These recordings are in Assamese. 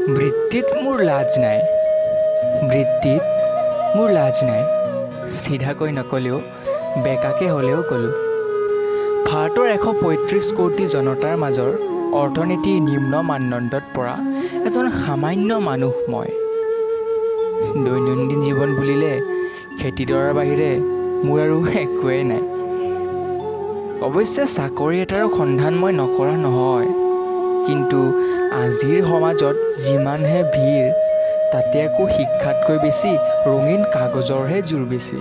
বৃত্তিত মোৰ লাজ নাই, বৃত্তিত মোৰ লাজ নাই। চিধাকৈ নকলেও বেকাকে হ'লেও ক'লোঁ। ভাৰতৰ 135 কোটি জনতাৰ মাজৰ অৰ্থনীতিৰ নিম্ন মানদণ্ডত পৰা এজন সামান্য মানুহ মই। দৈনন্দিন জীৱন বুলিলে খেতিডৰাৰ বাহিৰে মোৰ আৰু একোৱেই নাই। অৱশ্যে চাকৰি এটাৰো সন্ধান মই নকৰা নহয়, কিন্তু আজিৰ সমাজত যিমানহে ভিৰ, তাতে আকৌ শিক্ষাতকৈ বেছি ৰঙীন কাগজৰহে জোৰ বেছি।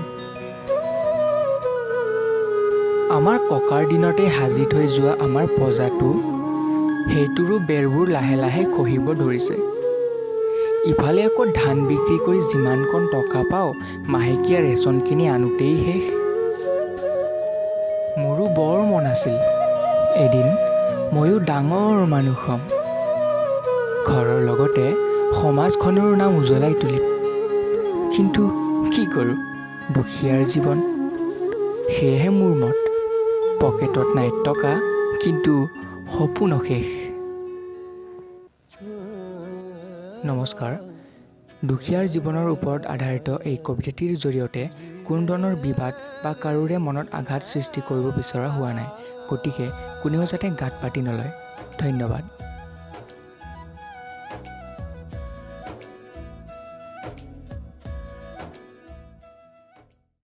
আমাৰ ককাৰ দিনতে সাজি থৈ যোৱা আমাৰ প্ৰজাটো, সেইটোৰো বেৰবোৰ লাহে লাহে খহিব ধৰিছে। ইফালে আকৌ ধান বিক্ৰী কৰি যিমানকণ টকা পাওঁ, মাহেকীয়া ৰেচন কিনি আনোতেই শেষ। মোৰো বৰ মন আছিল এদিন ময়ো ডাঙৰ মানুহ হ'ম, ঘৰৰ লগতে সমাজখনৰো নাম উজ্বলাই তুলিম। কিন্তু কি কৰোঁ, দুখীয়াৰ জীৱন। সেয়েহে মোৰ মত, পকেটত নাই টকা, কিন্তু সপোন অশেষ। নমস্কাৰ। দুখীয়াৰ জীৱনৰ ওপৰত আধাৰিত এই কবিতাটিৰ জৰিয়তে কোনো ধৰণৰ বিবাদ বা কাৰোৰে মনত আঘাত সৃষ্টি কৰিব বিচৰা হোৱা নাই, গতিকে কোনেও যাতে গাত পাতি নলয়। ধন্যবাদ।